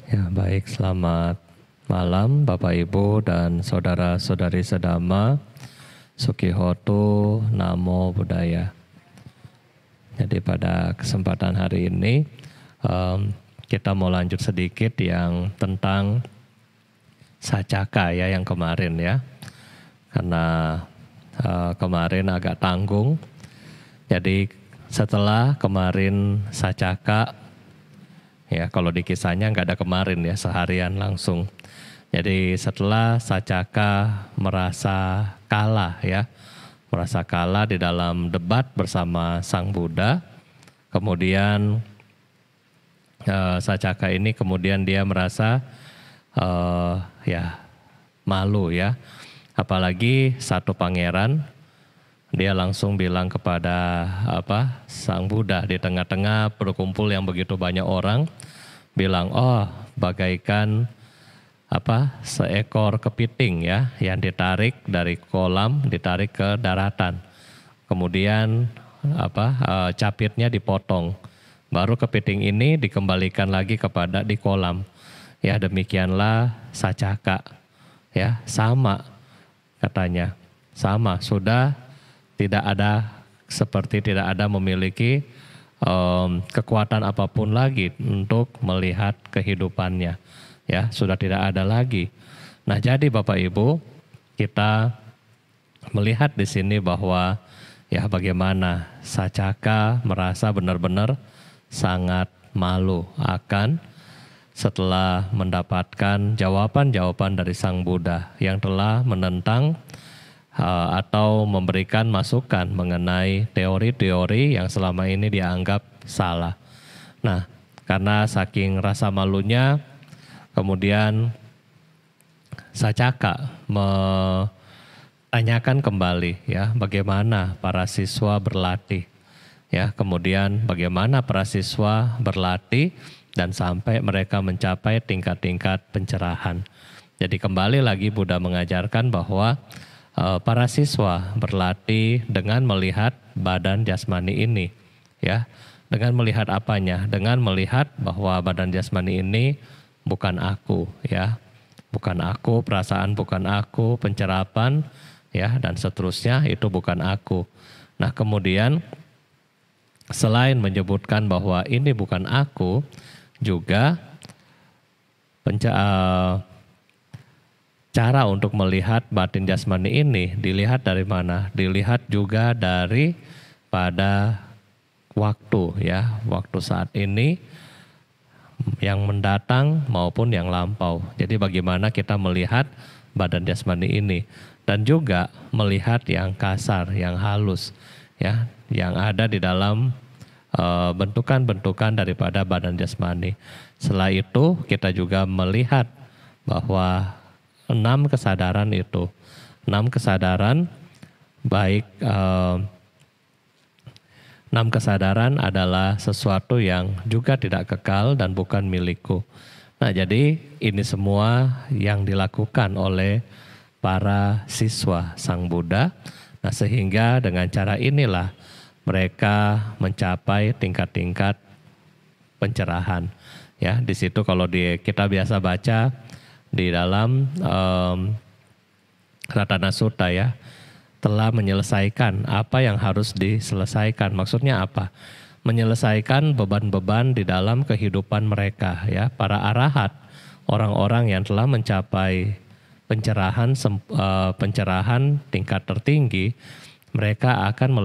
Ya, baik, selamat malam Bapak Ibu dan saudara-saudari sedama. Sukihoto, Namo Buddhaya. Jadi pada kesempatan hari ini kita mau lanjut sedikit yang tentang sacaka ya yang kemarin ya. Karena kemarin agak tanggung. Jadi setelah kemarin sacaka, ya kalau di kisahnya nggak ada kemarin ya, seharian langsung. Jadi setelah sacaka merasa kalah ya, merasa kalah di dalam debat bersama Sang Buddha, kemudian sacaka ini kemudian dia merasa ya malu ya, apalagi satu pangeran. Dia langsung bilang kepada Sang Buddha di tengah-tengah berkumpul yang begitu banyak orang, bilang, oh bagaikan seekor kepiting ya yang ditarik dari kolam, ditarik ke daratan. Kemudian capitnya dipotong. Baru kepiting ini dikembalikan lagi di kolam. Ya demikianlah sacaka. Ya sama katanya. Sama sudah tidak ada memiliki kekuatan apapun lagi untuk melihat kehidupannya. Ya, sudah tidak ada lagi. Nah, jadi Bapak Ibu, kita melihat di sini bahwa ya bagaimana sacaka merasa benar-benar sangat malu akan setelah mendapatkan jawaban-jawaban dari Sang Buddha yang telah menentang atau memberikan masukan mengenai teori-teori yang selama ini dianggap salah. Nah, karena saking rasa malunya, kemudian sacaka menanyakan kembali ya bagaimana para siswa berlatih. Ya, kemudian bagaimana para siswa berlatih dan sampai mereka mencapai tingkat-tingkat pencerahan. Jadi kembali lagi Buddha mengajarkan bahwa para siswa berlatih dengan melihat badan jasmani ini, ya. Dengan melihat apanya? Dengan melihat bahwa badan jasmani ini bukan aku, ya. Bukan aku, perasaan bukan aku, pencerapan, ya, dan seterusnya itu bukan aku. Nah, kemudian selain menyebutkan bahwa ini bukan aku, juga cara untuk melihat batin jasmani ini dilihat dari mana? Dilihat juga dari pada waktu ya, waktu saat ini yang mendatang maupun yang lampau. Jadi bagaimana kita melihat badan jasmani ini dan juga melihat yang kasar, yang halus ya, yang ada di dalam bentukan-bentukan daripada badan jasmani. Setelah itu kita juga melihat bahwa 6 kesadaran itu, 6 kesadaran baik 6 kesadaran adalah sesuatu yang juga tidak kekal dan bukan milikku. Nah, jadi ini semua yang dilakukan oleh para siswa Sang Buddha. Nah, sehingga dengan cara inilah mereka mencapai tingkat-tingkat pencerahan. Ya, di situ kalau kita biasa baca di dalam Ratana Sutta ya, telah menyelesaikan apa yang harus diselesaikan. Maksudnya apa? Menyelesaikan beban-beban di dalam kehidupan mereka ya, para arahat, orang-orang yang telah mencapai pencerahan tingkat tertinggi, mereka akan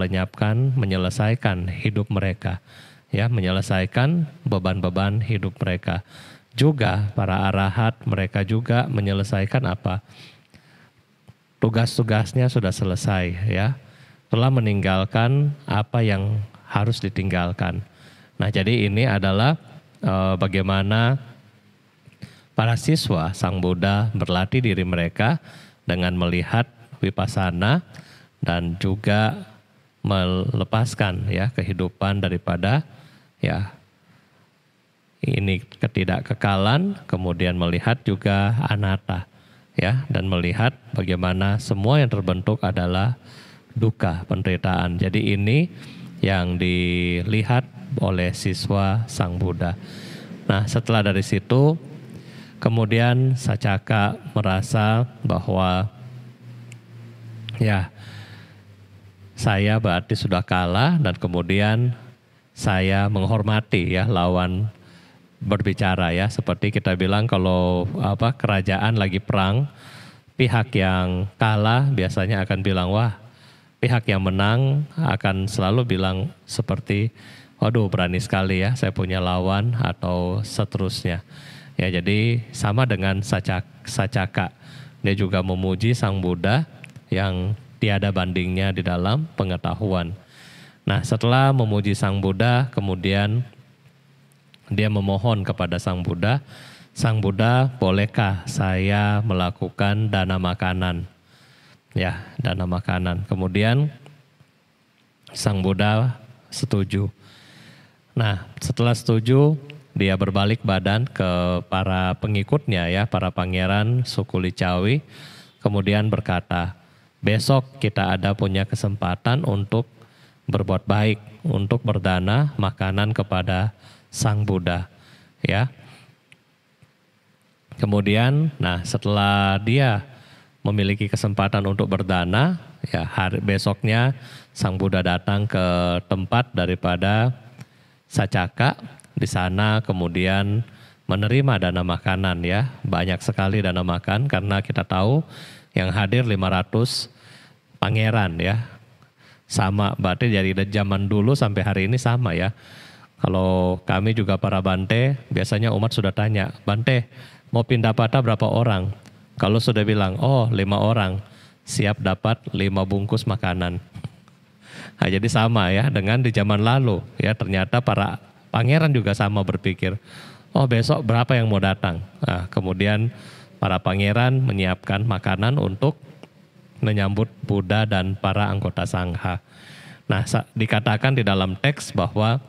menyelesaikan hidup mereka ya, menyelesaikan beban-beban hidup mereka. Juga para arahat mereka juga menyelesaikan apa? Tugas-tugasnya sudah selesai ya. Telah meninggalkan apa yang harus ditinggalkan. Nah, jadi ini adalah bagaimana para siswa Sang Buddha berlatih diri mereka dengan melihat vipassana dan juga melepaskan ya kehidupan daripada ya ini ketidakkekalan, kemudian melihat juga anatta ya, dan melihat bagaimana semua yang terbentuk adalah dukkha, penderitaan. Jadi ini yang dilihat oleh siswa Sang Buddha. Nah, setelah dari situ Kemudian Sacaka merasa bahwa ya saya berarti sudah kalah, dan kemudian saya menghormati ya lawan berbicara ya, seperti kita bilang kalau kerajaan lagi perang, pihak yang kalah biasanya akan bilang, wah, pihak yang menang akan selalu bilang seperti, waduh berani sekali ya saya punya lawan, atau seterusnya. Ya, jadi sama dengan Sacaka, dia juga memuji Sang Buddha yang tiada bandingnya di dalam pengetahuan. Nah, setelah memuji Sang Buddha, kemudian dia memohon kepada Sang Buddha, Sang Buddha, bolehkah saya melakukan dana makanan? Ya, dana makanan. Kemudian Sang Buddha setuju. Nah, setelah setuju, dia berbalik badan ke para pengikutnya ya, para pangeran suku Licawi, kemudian berkata, besok kita ada punya kesempatan untuk berbuat baik, untuk berdana makanan kepada Sang Buddha, ya. Kemudian, nah setelah dia memiliki kesempatan untuk berdana, ya besoknya Sang Buddha datang ke tempat daripada Sacaka. Di sana kemudian menerima dana makanan ya, banyak sekali dana makan karena kita tahu yang hadir 500 pangeran ya. Sama, berarti dari zaman dulu sampai hari ini sama ya. Kalau kami juga para Bante, biasanya umat sudah tanya, Bante mau pindah patah berapa orang? Kalau sudah bilang, oh 5 orang, siap dapat 5 bungkus makanan. Nah, jadi sama ya dengan di zaman lalu ya, ternyata para pangeran juga sama berpikir, oh besok berapa yang mau datang? Nah, kemudian para pangeran menyiapkan makanan untuk menyambut Buddha dan para anggota Sangha. Nah, dikatakan di dalam teks bahwa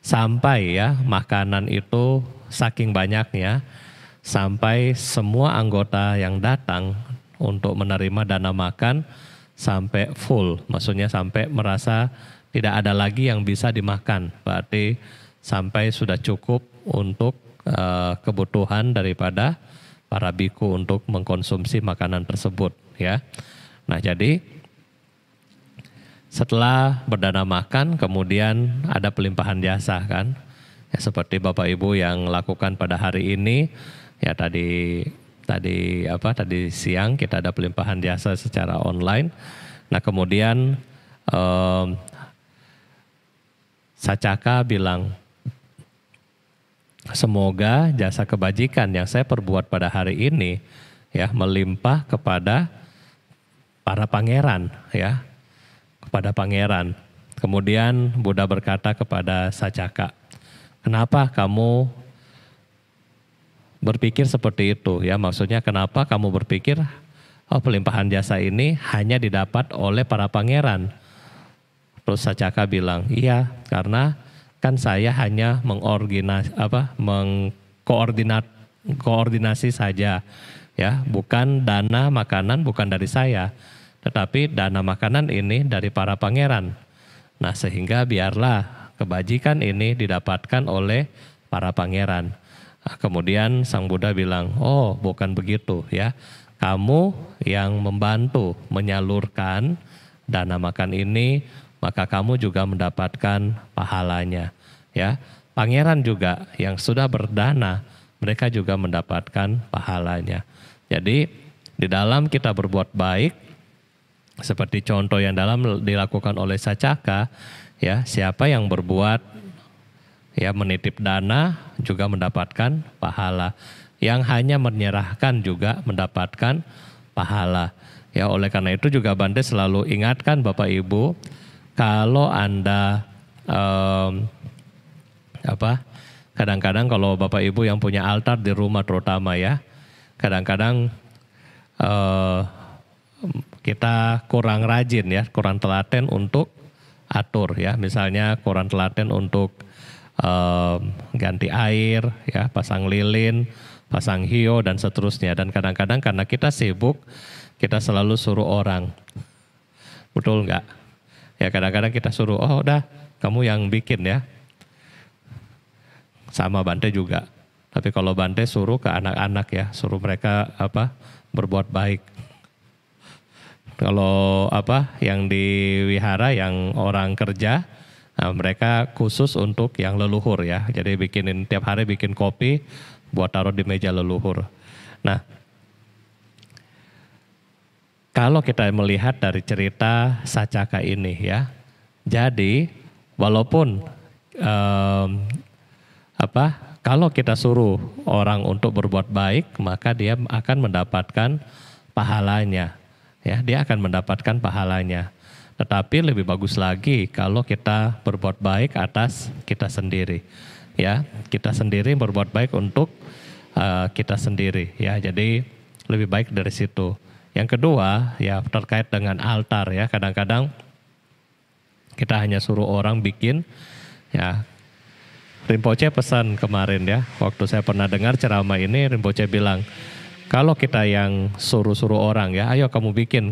sampai ya makanan itu saking banyaknya, sampai semua anggota yang datang untuk menerima dana makan sampai full, maksudnya sampai merasa tidak ada lagi yang bisa dimakan, berarti sampai sudah cukup untuk kebutuhan daripada para biku untuk mengkonsumsi makanan tersebut ya. Nah, jadi setelah berdana makan, kemudian ada pelimpahan jasa kan, ya, seperti Bapak Ibu yang lakukan pada hari ini, ya tadi siang kita ada pelimpahan jasa secara online. Nah, kemudian Sacaka bilang, semoga jasa kebajikan yang saya perbuat pada hari ini ya melimpah kepada para pangeran ya. Kepada pangeran. Kemudian Buddha berkata kepada Sacaka, kenapa kamu berpikir seperti itu ya? Maksudnya kenapa kamu berpikir pelimpahan jasa ini hanya didapat oleh para pangeran? Terus Sacaka bilang, iya, karena kan saya hanya mengkoordinasi saja ya, bukan dana makanan bukan dari saya. Tetapi dana makanan ini dari para pangeran. Nah, sehingga biarlah kebajikan ini didapatkan oleh para pangeran. Nah, kemudian Sang Buddha bilang, oh bukan begitu ya. Kamu yang membantu menyalurkan dana makan ini, maka kamu juga mendapatkan pahalanya. Ya, pangeran juga yang sudah berdana, mereka juga mendapatkan pahalanya. Jadi di dalam kita berbuat baik, seperti contoh yang dalam dilakukan oleh Sacaka, ya siapa yang berbuat ya menitip dana juga mendapatkan pahala, yang hanya menyerahkan juga mendapatkan pahala. Ya, oleh karena itu juga Bante selalu ingatkan Bapak Ibu, kalau Anda kadang-kadang kalau Bapak Ibu yang punya altar di rumah terutama ya, kadang-kadang kita kurang rajin ya, kurang telaten untuk atur ya. Misalnya kurang telaten untuk ganti air ya, pasang lilin, pasang hio dan seterusnya. Dan kadang-kadang karena kita sibuk, kita selalu suruh orang. Betul nggak? Ya, kadang-kadang kita suruh, udah kamu yang bikin ya. Sama Bante juga. Tapi kalau Bante suruh ke anak-anak ya, suruh mereka berbuat baik. Kalau yang di wihara yang orang kerja, nah mereka khusus untuk yang leluhur ya. Jadi tiap hari bikin kopi buat taruh di meja leluhur. Nah, kalau kita melihat dari cerita Sacaka ini ya, jadi walaupun kalau kita suruh orang untuk berbuat baik, maka dia akan mendapatkan pahalanya. Ya, dia akan mendapatkan pahalanya. Tetapi lebih bagus lagi kalau kita berbuat baik atas kita sendiri. Ya, kita sendiri berbuat baik untuk kita sendiri. Ya, jadi lebih baik dari situ. Yang kedua, ya terkait dengan altar ya. Kadang-kadang kita hanya suruh orang bikin. Ya, Rinpoche pesan kemarin ya. Waktu saya pernah dengar ceramah ini, Rinpoche bilang, kalau kita yang suruh-suruh orang ya, ayo kamu bikin.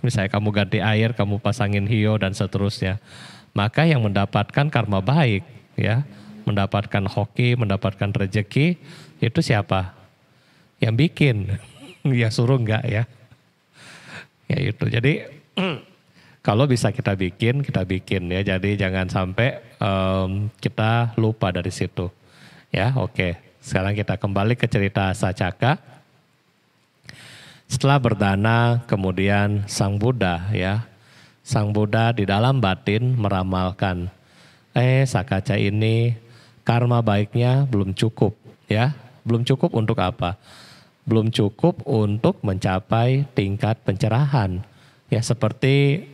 Misalnya kamu ganti air, kamu pasangin hio dan seterusnya. Maka yang mendapatkan karma baik ya, mendapatkan hoki, mendapatkan rezeki, itu siapa? Yang bikin. Ya suruh enggak ya. Ya itu. Jadi kalau bisa kita bikin ya. Jadi jangan sampai kita lupa dari situ. Ya, oke. Sekarang kita kembali ke cerita Sacaka. Setelah berdana, kemudian Sang Buddha ya. Sang Buddha di dalam batin meramalkan, Sakaca ini karma baiknya belum cukup ya. Belum cukup untuk apa? Belum cukup untuk mencapai tingkat pencerahan. Ya seperti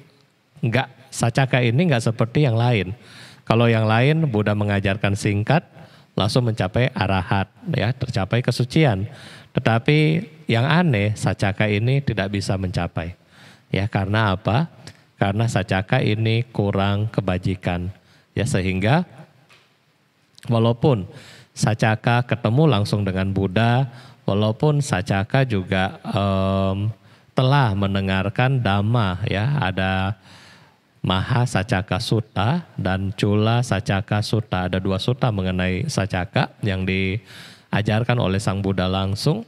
Sacaka ini enggak seperti yang lain. Kalau yang lain Buddha mengajarkan singkat, langsung mencapai arahat, ya, tercapai kesucian. Tetapi yang aneh, Sacaka ini tidak bisa mencapai. Ya, karena apa? Karena Sacaka ini kurang kebajikan. Ya, sehingga walaupun Sacaka ketemu langsung dengan Buddha, walaupun Sacaka juga telah mendengarkan Dhamma, ya, ada Maha Sacaka Sutta dan Cula Sacaka Sutta. Ada 2 sutta mengenai Sacaka yang diajarkan oleh Sang Buddha langsung.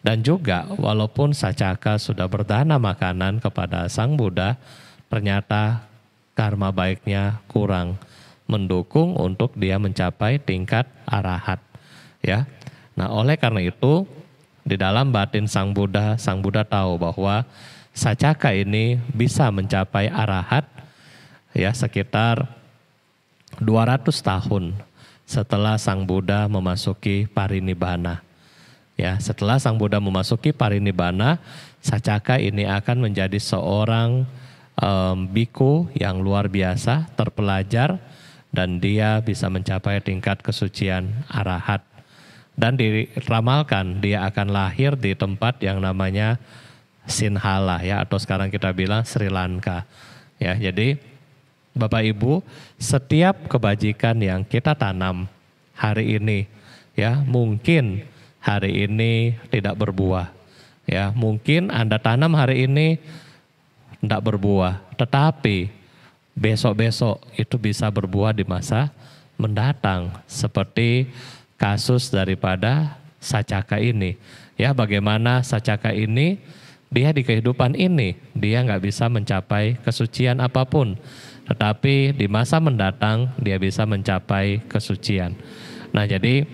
Dan juga walaupun Sacaka sudah berdana makanan kepada Sang Buddha, ternyata karma baiknya kurang mendukung untuk dia mencapai tingkat arahat. Ya. Nah, oleh karena itu di dalam batin Sang Buddha tahu bahwa Sacaka ini bisa mencapai arahat ya sekitar 200 tahun setelah Sang Buddha memasuki parinibbana. Ya, setelah Sang Buddha memasuki parinibbana, Sacaka ini akan menjadi seorang biku yang luar biasa, terpelajar, dan dia bisa mencapai tingkat kesucian arahat. Dan diramalkan dia akan lahir di tempat yang namanya Sinhala ya, atau sekarang kita bilang Sri Lanka. Ya, jadi Bapak Ibu, setiap kebajikan yang kita tanam hari ini, ya mungkin hari ini tidak berbuah. Ya, mungkin Anda tanam hari ini tidak berbuah, tetapi besok-besok itu bisa berbuah di masa mendatang. Seperti kasus daripada Sacaka ini. Ya, bagaimana Sacaka ini, dia di kehidupan ini, dia nggak bisa mencapai kesucian apapun. Tetapi di masa mendatang dia bisa mencapai kesucian. Nah, jadi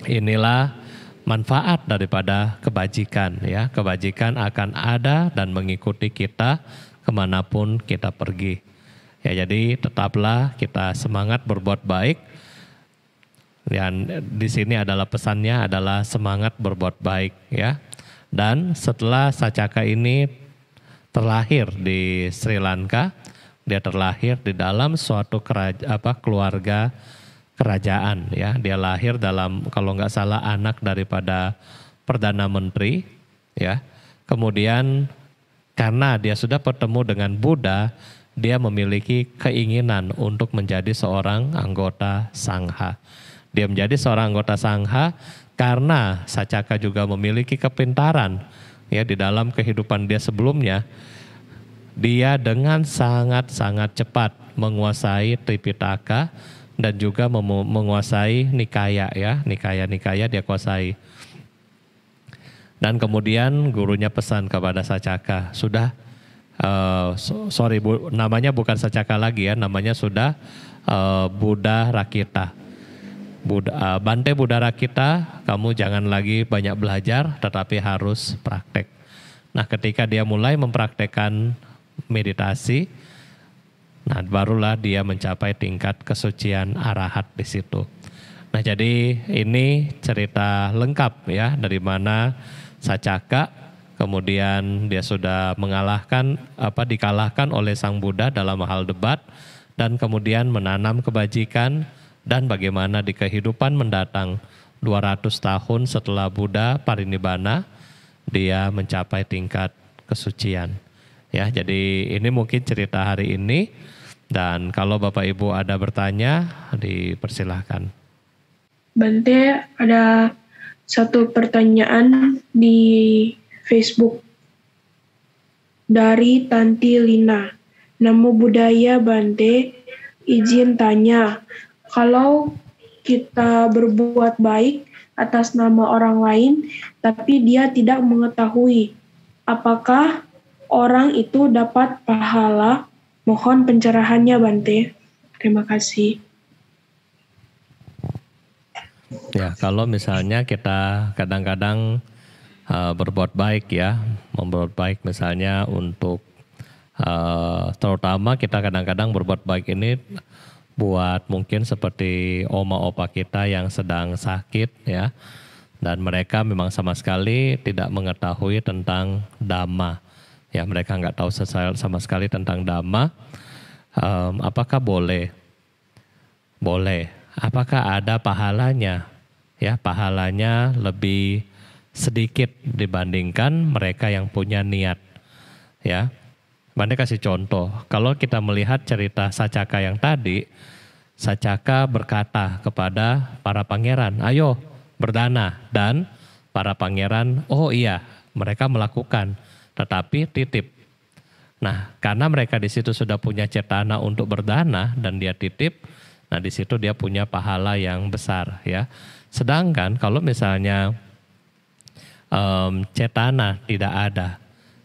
inilah manfaat daripada kebajikan ya. Kebajikan akan ada dan mengikuti kita kemanapun kita pergi. Ya, jadi tetaplah kita semangat berbuat baik. Dan di sini adalah pesannya adalah semangat berbuat baik ya. Dan setelah Sacaka ini terlahir di Sri Lanka, dia terlahir di dalam suatu keluarga kerajaan ya. Dia lahir dalam, kalau nggak salah, anak daripada Perdana Menteri ya. Kemudian karena dia sudah bertemu dengan Buddha, dia memiliki keinginan untuk menjadi seorang anggota Sangha. Dia menjadi seorang anggota Sangha karena Sacaka juga memiliki kepintaran ya di dalam kehidupan dia sebelumnya. Dia dengan sangat-sangat cepat menguasai Tripitaka dan juga menguasai Nikaya ya, Nikaya dia kuasai. Dan kemudian gurunya pesan kepada Sacaka, sudah namanya bukan Sacaka lagi ya, namanya sudah Buddha Rakita. Bante Buddha Rakita, kamu jangan lagi banyak belajar tetapi harus praktek. Nah, ketika dia mulai mempraktekkan meditasi, nah barulah dia mencapai tingkat kesucian arahat di situ. Nah, jadi ini cerita lengkap ya dari mana Sacaka kemudian dia sudah dikalahkan oleh Sang Buddha dalam hal debat, dan kemudian menanam kebajikan, dan bagaimana di kehidupan mendatang 200 tahun setelah Buddha parinibbana dia mencapai tingkat kesucian. Ya, jadi ini mungkin cerita hari ini, dan kalau Bapak Ibu ada bertanya dipersilahkan. Bante, ada satu pertanyaan di Facebook dari Tanti Lina. Namo Buddhaya Bante, izin tanya, kalau kita berbuat baik atas nama orang lain tapi dia tidak mengetahui, apakah orang itu dapat pahala? Mohon pencerahannya Bante. Terima kasih. Ya, kalau misalnya kita kadang-kadang berbuat baik ya, membuat baik misalnya untuk terutama kita kadang-kadang berbuat baik ini buat mungkin seperti oma opa kita yang sedang sakit ya, dan mereka memang sama sekali tidak mengetahui tentang Dhamma ya, mereka nggak tahu sama sekali tentang Dhamma. Apakah boleh? Boleh. Apakah ada pahalanya? Ya, pahalanya lebih sedikit dibandingkan mereka yang punya niat. Ya, Bante kasih contoh. Kalau kita melihat cerita Sacaka yang tadi, Sacaka berkata kepada para pangeran, ayo berdana, dan para pangeran, oh iya, mereka melakukan, tetapi titip. Nah, karena mereka di situ sudah punya cetana untuk berdana dan dia titip, nah di situ dia punya pahala yang besar ya. Sedangkan kalau misalnya cetana tidak ada,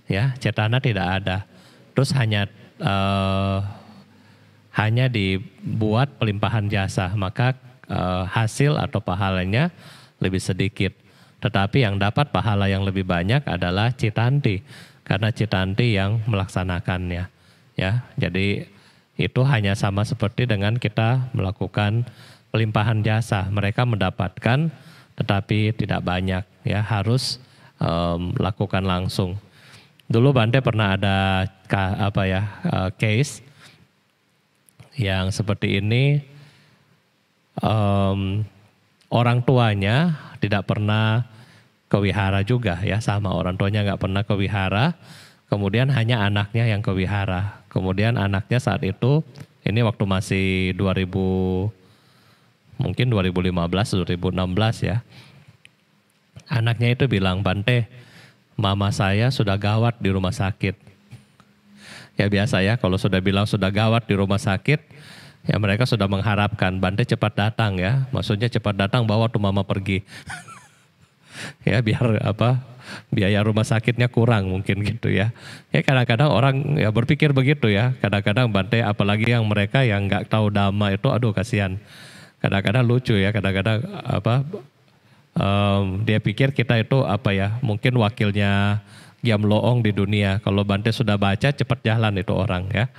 ya cetana tidak ada, terus hanya dibuat pelimpahan jasa, maka hasil atau pahalanya lebih sedikit. Tetapi yang dapat pahala yang lebih banyak adalah citanti, karena citanti yang melaksanakannya. Ya, jadi itu hanya sama seperti dengan kita melakukan pelimpahan jasa. Mereka mendapatkan, tetapi tidak banyak. Ya, harus lakukan langsung. Dulu Bante pernah ada case yang seperti ini. Orang tuanya tidak pernah ke wihara juga ya, sama orang tuanya nggak pernah ke wihara, kemudian hanya anaknya yang ke wihara. Kemudian anaknya saat itu, ini waktu masih 2015, 2016 ya, anaknya itu bilang, Bante, mama saya sudah gawat di rumah sakit. Ya biasa ya, kalau sudah bilang sudah gawat di rumah sakit, ya mereka sudah mengharapkan Bante cepat datang ya, maksudnya cepat datang bawa tuh mama pergi. Ya biar biaya rumah sakitnya kurang mungkin gitu ya. Ya kadang-kadang orang ya berpikir begitu ya. Kadang-kadang Bante, apalagi yang mereka yang nggak tahu Dhamma itu, aduh kasihan. Kadang-kadang lucu ya. Kadang-kadang dia pikir kita itu mungkin wakilnya Gyam Loong di dunia. Kalau Bante sudah baca cepat jalan itu orang ya.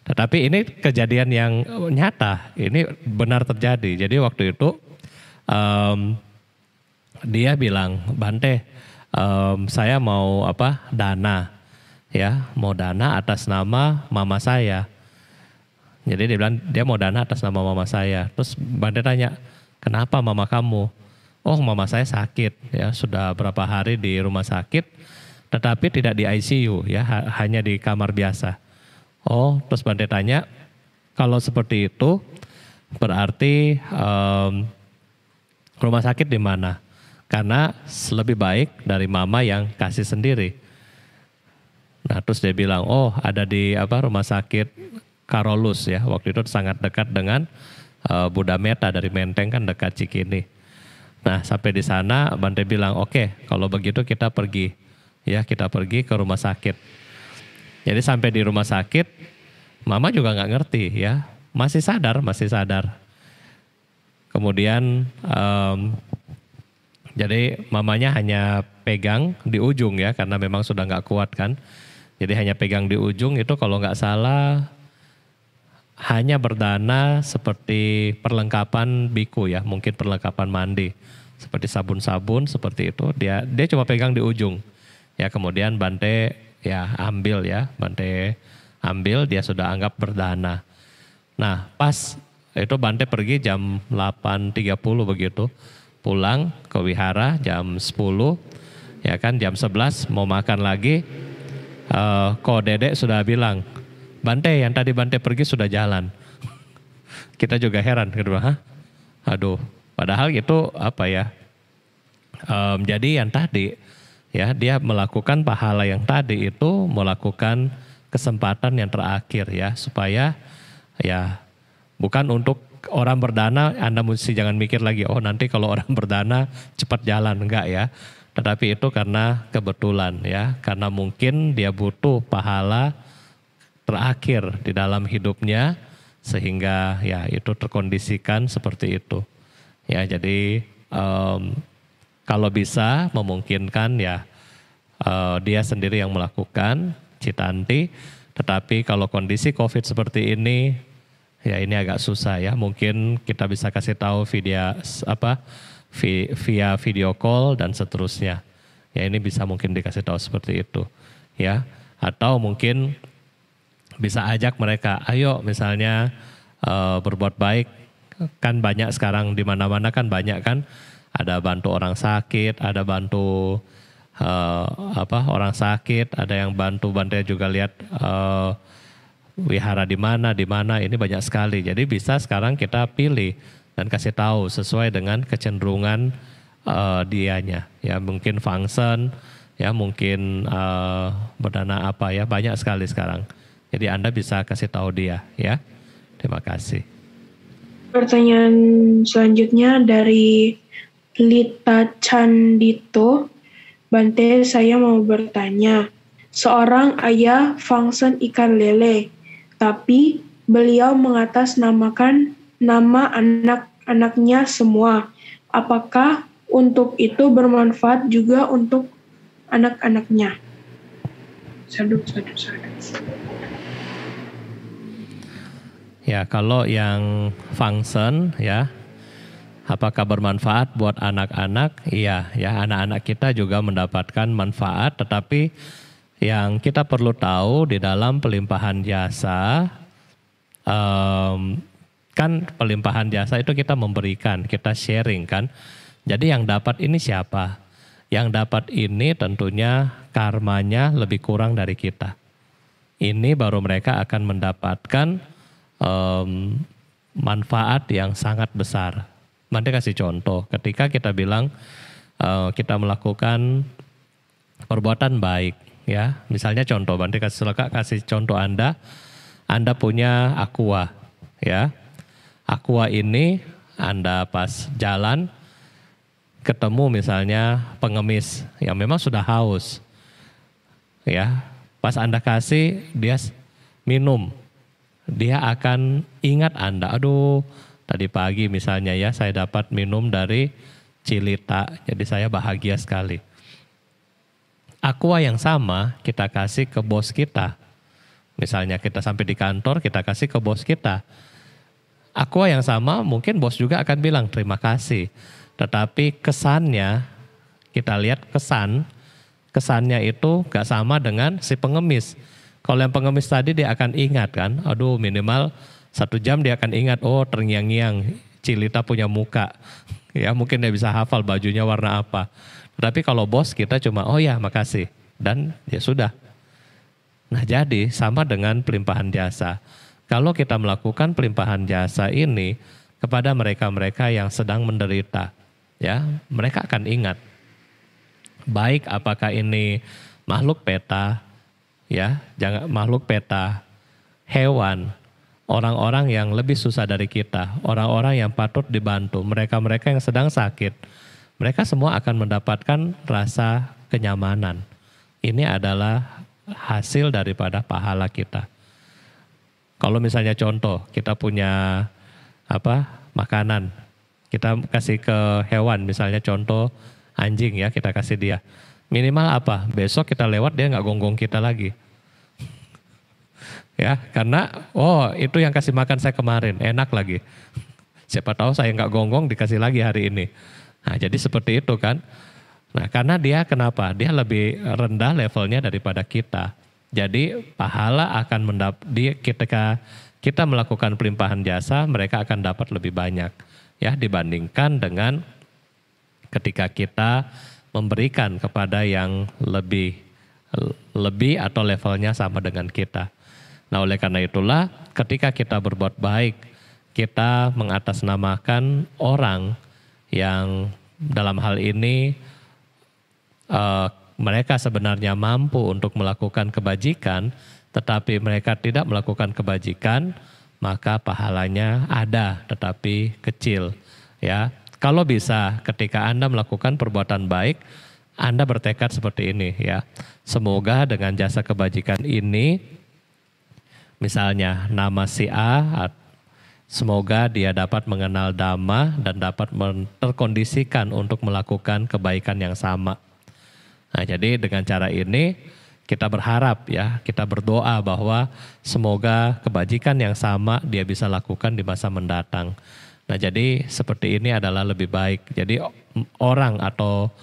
Tetapi ini kejadian yang nyata. Ini benar terjadi. Jadi waktu itu dia bilang, Bante, saya mau dana, ya, mau dana atas nama mama saya. Jadi dia bilang dia mau dana atas nama mama saya. Terus Bante tanya, kenapa mama kamu? Oh, mama saya sakit, ya, sudah berapa hari di rumah sakit, tetapi tidak di ICU, ya, hanya di kamar biasa. Oh, terus Bante tanya, kalau seperti itu berarti rumah sakit di mana? Karena lebih baik dari mama yang kasih sendiri. Nah terus dia bilang, oh ada di rumah sakit Karolus ya. Waktu itu sangat dekat dengan Buddha Metta dari Menteng kan dekat Cikini. Nah sampai di sana Bante bilang oke, kalau begitu kita pergi, ya kita pergi ke rumah sakit. Jadi sampai di rumah sakit, Mama juga nggak ngerti ya, masih sadar. Kemudian jadi mamanya hanya pegang di ujung ya, karena memang sudah nggak kuat kan. Jadi hanya pegang di ujung itu kalau nggak salah hanya berdana seperti perlengkapan biku ya, mungkin perlengkapan mandi seperti sabun-sabun seperti itu. Dia cuma pegang di ujung. Ya kemudian Bante ambil, dia sudah anggap berdana. Nah pas itu Bante pergi jam 8.30 begitu, pulang ke wihara jam 10, ya kan jam 11 mau makan lagi, kok Dedek sudah bilang, Bante yang tadi Bante pergi sudah jalan. Kita juga heran, kedua, aduh, padahal itu apa ya? Jadi yang tadi, ya dia melakukan pahala yang tadi itu melakukan kesempatan yang terakhir ya, supaya ya bukan untuk orang berdana. Anda mesti jangan mikir lagi, oh nanti kalau orang berdana cepat jalan, enggak ya. Tetapi itu karena kebetulan ya, karena mungkin dia butuh pahala terakhir di dalam hidupnya, sehingga ya itu terkondisikan seperti itu. Ya jadi kalau bisa memungkinkan ya dia sendiri yang melakukan, Citanti. Tetapi kalau kondisi COVID seperti ini, ya ini agak susah ya. Mungkin kita bisa kasih tahu via video call dan seterusnya. Ya ini bisa mungkin dikasih tahu seperti itu, ya. Atau mungkin bisa ajak mereka, ayo misalnya berbuat baik, kan banyak sekarang di mana-mana kan banyak kan, ada bantu orang sakit, ada bantu orang sakit, ada yang bantu juga lihat wihara di mana, ini banyak sekali. Jadi bisa sekarang kita pilih dan kasih tahu sesuai dengan kecenderungan dianya, ya mungkin function, ya mungkin berdana apa ya, banyak sekali sekarang. Jadi Anda bisa kasih tahu dia ya. Terima kasih. Pertanyaan selanjutnya dari Lita Candito. Bante, saya mau bertanya. Seorang ayah function ikan lele, tapi beliau mengatasnamakan nama anak-anaknya semua. Apakah untuk itu bermanfaat juga untuk anak-anaknya? Sadu. Ya, kalau yang function ya, apakah bermanfaat buat anak-anak? Iya, ya anak-anak kita juga mendapatkan manfaat, tetapi yang kita perlu tahu di dalam pelimpahan jasa, kan pelimpahan jasa itu kita memberikan, kita sharing kan. Jadi yang dapat ini siapa? Yang dapat ini tentunya karmanya lebih kurang dari kita. Ini baru mereka akan mendapatkan manfaat yang sangat besar. Nanti kasih contoh, ketika kita bilang kita melakukan perbuatan baik, ya, misalnya contoh, nanti kasih contoh Anda punya aqua, ya, aqua ini Anda pas jalan ketemu misalnya pengemis yang memang sudah haus, ya, pas Anda kasih dia minum, dia akan ingat Anda, aduh tadi pagi misalnya ya saya dapat minum dari Cilita, jadi saya bahagia sekali. Aqua yang sama kita kasih ke bos kita, misalnya kita sampai di kantor kita kasih ke bos kita. Aqua yang sama mungkin bos juga akan bilang terima kasih, tetapi kesannya kita lihat kesannya itu gak sama dengan si pengemis. Kalau yang pengemis tadi dia akan ingat kan, aduh minimal 1 jam dia akan ingat, oh terngiang-ngiang Cilita punya muka. Ya mungkin dia bisa hafal bajunya warna apa. Tapi kalau bos kita cuma, oh ya makasih. Dan ya sudah. Nah jadi sama dengan pelimpahan jasa. Kalau kita melakukan pelimpahan jasa ini kepada mereka-mereka yang sedang menderita, ya mereka akan ingat. Baik apakah ini makhluk peta, ya jangan makhluk peta, hewan, orang-orang yang lebih susah dari kita, orang-orang yang patut dibantu, mereka-mereka yang sedang sakit, mereka semua akan mendapatkan rasa kenyamanan. Ini adalah hasil daripada pahala kita. Kalau misalnya contoh, kita punya makanan, kita kasih ke hewan, misalnya contoh anjing ya, kita kasih dia. Minimal apa? Besok kita lewat dia nggak gonggong kita lagi. Ya, karena itu yang kasih makan saya kemarin, enak lagi. Siapa tahu saya nggak gonggong dikasih lagi hari ini. Nah, jadi seperti itu kan. Nah, karena dia kenapa? Dia lebih rendah levelnya daripada kita. Jadi pahala akan ketika kita melakukan pelimpahan jasa, mereka akan dapat lebih banyak ya dibandingkan dengan ketika kita memberikan kepada yang lebih atau levelnya sama dengan kita. Nah, oleh karena itulah ketika kita berbuat baik, kita mengatasnamakan orang yang dalam hal ini mereka sebenarnya mampu untuk melakukan kebajikan, tetapi mereka tidak melakukan kebajikan, maka pahalanya ada tetapi kecil. Ya, kalau bisa ketika Anda melakukan perbuatan baik, Anda bertekad seperti ini ya. Semoga dengan jasa kebajikan ini, misalnya nama si A, semoga dia dapat mengenal Dhamma dan dapat terkondisikan untuk melakukan kebaikan yang sama. Nah, jadi dengan cara ini kita berharap ya, kita berdoa bahwa semoga kebajikan yang sama dia bisa lakukan di masa mendatang. Nah, jadi seperti ini adalah lebih baik. Jadi orang atau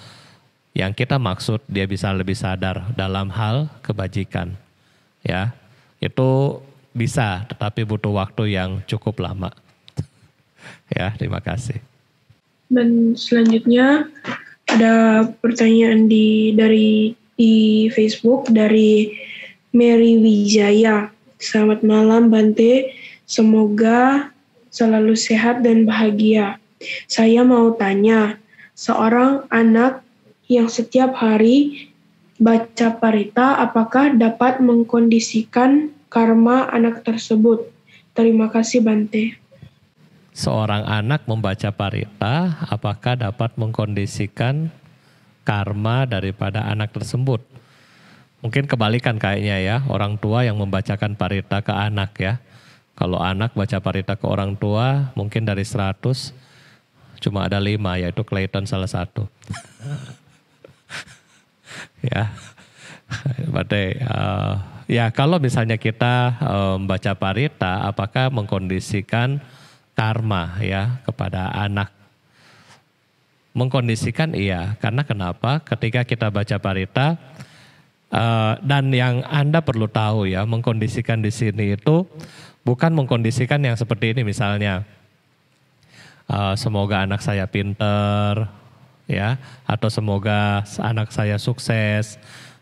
yang kita maksud dia bisa lebih sadar dalam hal kebajikan. Ya, itu bisa, tetapi butuh waktu yang cukup lama. Ya, terima kasih. Dan selanjutnya ada pertanyaan di Facebook dari Mary Wijaya. Selamat malam Bante, semoga selalu sehat dan bahagia. Saya mau tanya, seorang anak yang setiap hari baca parita apakah dapat mengkondisikan karma anak tersebut? Terima kasih Bante. Seorang anak membaca parita, apakah dapat mengkondisikan karma daripada anak tersebut? Mungkin kebalikan kayaknya ya, orang tua yang membacakan parita ke anak ya. Kalau anak baca parita ke orang tua, mungkin dari 100, cuma ada 5, yaitu Clayton salah satu. Ya, berarti ya kalau misalnya kita membaca parita, apakah mengkondisikan karma ya kepada anak? Mengkondisikan iya, karena kenapa? Ketika kita baca parita dan yang Anda perlu tahu ya, mengkondisikan di sini itu bukan mengkondisikan yang seperti ini, misalnya semoga anak saya pinter ya, atau semoga anak saya sukses,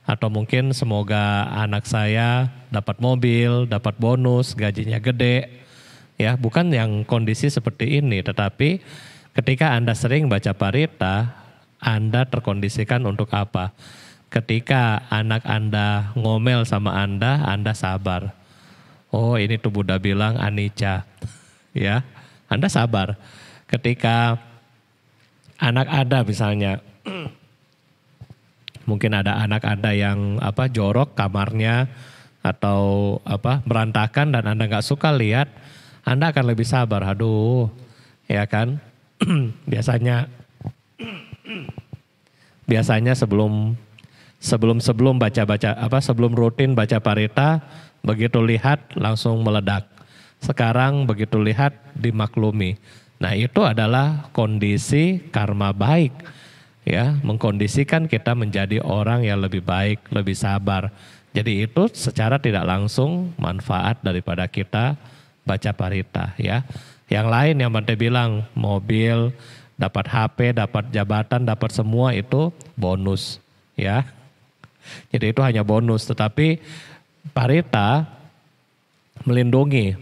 atau mungkin semoga anak saya dapat mobil, dapat bonus, gajinya gede. Ya, bukan yang kondisi seperti ini, tetapi ketika Anda sering baca parita, Anda terkondisikan untuk apa? Ketika anak Anda ngomel sama Anda sabar. Oh, ini tuh Buddha bilang anicca. Ya, Anda sabar. Ketika anak Anda misalnya, mungkin ada anak Anda yang jorok kamarnya atau berantakan dan Anda nggak suka lihat, Anda akan lebih sabar. Aduh, ya kan? biasanya sebelum sebelum rutin baca parita, begitu lihat langsung meledak. Sekarang begitu lihat dimaklumi. Nah, itu adalah kondisi karma baik. Ya, mengkondisikan kita menjadi orang yang lebih baik, lebih sabar. Jadi itu secara tidak langsung manfaat daripada kita baca parita ya. Yang lain yang Bante bilang, mobil, dapat HP, dapat jabatan, dapat semua itu bonus ya. Jadi itu hanya bonus, tetapi parita melindungi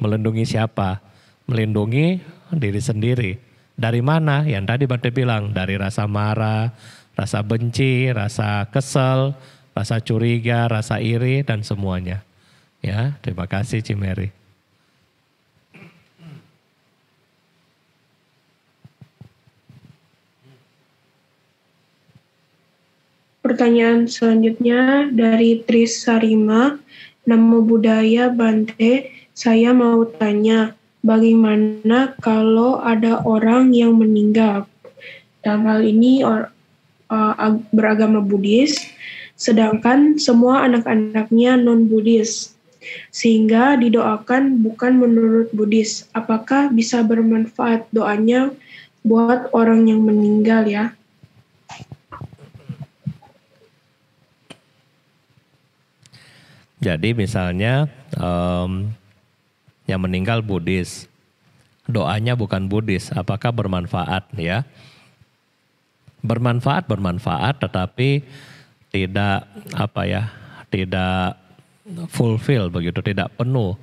siapa? Melindungi diri sendiri. Dari mana? Yang tadi Bante bilang, dari rasa marah, rasa benci, rasa kesel, rasa curiga, rasa iri dan semuanya. Ya, terima kasih Cimeri. Pertanyaan selanjutnya dari Tris Sarima. Namo Buddhaya Bante, saya mau tanya, bagaimana kalau ada orang yang meninggal? Dalam hal ini beragama Buddhis, sedangkan semua anak-anaknya non-Buddhis, sehingga didoakan bukan menurut Buddhis. Apakah bisa bermanfaat doanya buat orang yang meninggal ya? Jadi misalnya yang meninggal Buddhis, doanya bukan Buddhis, apakah bermanfaat ya? Bermanfaat, tetapi tidak tidak fulfill begitu, tidak penuh.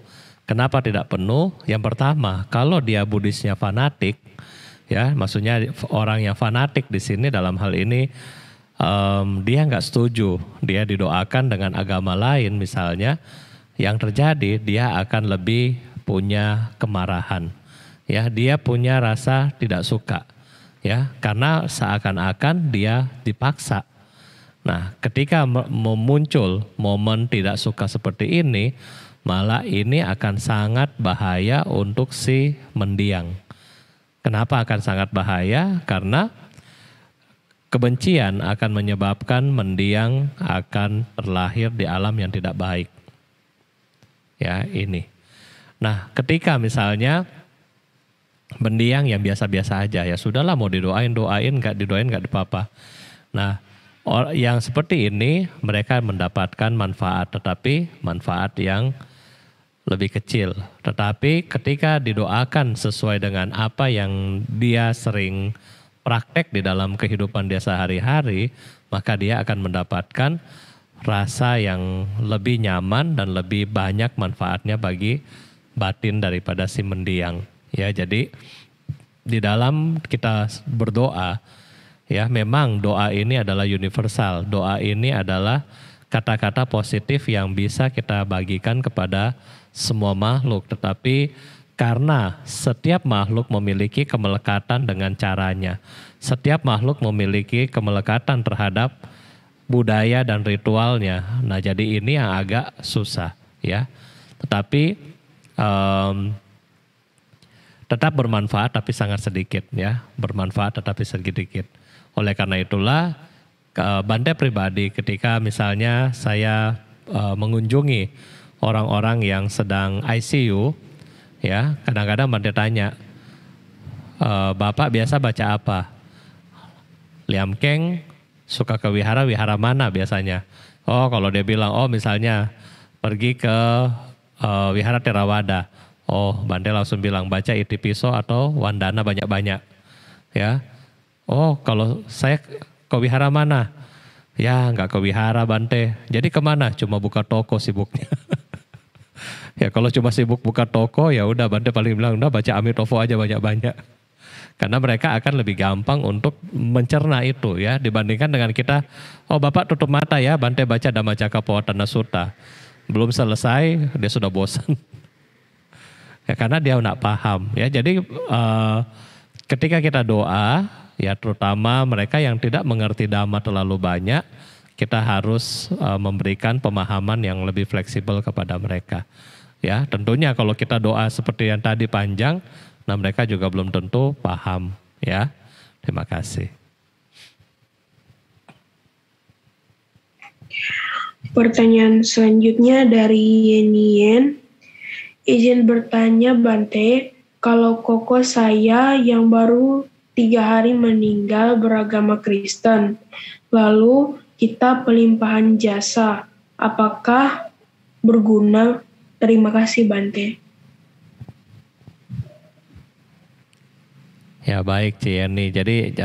Kenapa tidak penuh? Yang pertama, kalau dia Buddhisnya fanatik, ya, maksudnya orang yang fanatik di sini dalam hal ini dia nggak setuju, dia didoakan dengan agama lain misalnya, yang terjadi dia akan lebih punya kemarahan, ya, dia punya rasa tidak suka, ya, karena seakan-akan dia dipaksa. Nah, ketika muncul momen tidak suka seperti ini, malah ini akan sangat bahaya untuk si mendiang. Kenapa akan sangat bahaya? Karena kebencian akan menyebabkan mendiang akan terlahir di alam yang tidak baik. Ya, ini. Nah, ketika misalnya mendiang yang biasa-biasa aja, ya sudahlah, mau didoain, nggak didoain nggak apa-apa. Nah, yang seperti ini mereka mendapatkan manfaat, tetapi manfaat yang lebih kecil. Tetapi ketika didoakan sesuai dengan apa yang dia sering praktek di dalam kehidupan dia sehari-hari, maka dia akan mendapatkan rasa yang lebih nyaman dan lebih banyak manfaatnya bagi batin daripada si mendiang. Ya, jadi di dalam kita berdoa, ya, memang doa ini adalah universal. Doa ini adalah kata-kata positif yang bisa kita bagikan kepada semua makhluk, tetapi karena setiap makhluk memiliki kemelekatan dengan caranya. Setiap makhluk memiliki kemelekatan terhadap budaya dan ritualnya. Nah, jadi ini yang agak susah, ya. Tetapi tetap bermanfaat tapi sangat sedikit, ya. Bermanfaat tetapi sedikit. Oleh karena itulah Bante pribadi ketika misalnya saya mengunjungi orang-orang yang sedang ICU, ya, kadang-kadang Bante tanya, Bapak biasa baca apa? Liam Keng suka ke wihara mana biasanya? Oh, kalau dia bilang, oh misalnya pergi ke wihara Theravada. Oh, Bante langsung bilang baca Itipiso atau Wandana banyak-banyak. Ya. Oh, kalau saya ke wihara mana? Ya, nggak ke wihara Bante. Jadi kemana? Cuma buka toko sibuknya. Ya, kalau cuma sibuk buka toko, ya udah Bante paling bilang udah baca Amitabha aja banyak-banyak. Karena mereka akan lebih gampang untuk mencerna itu, ya, dibandingkan dengan kita, oh Bapak tutup mata ya, Bante baca Dhammacakkappavattana Sutta. Belum selesai dia sudah bosan. Ya, karena dia nggak paham, ya. Jadi ketika kita doa, ya, terutama mereka yang tidak mengerti Dhamma terlalu banyak, kita harus memberikan pemahaman yang lebih fleksibel kepada mereka. Ya, tentunya kalau kita doa seperti yang tadi panjang, nah mereka juga belum tentu paham, ya. Terima kasih. Pertanyaan selanjutnya dari Yenien. Izin bertanya Bante, kalau koko saya yang baru 3 hari meninggal beragama Kristen, lalu kita pelimpahan jasa, apakah berguna? Terima kasih Bante. Ya, baik Cieni. Jadi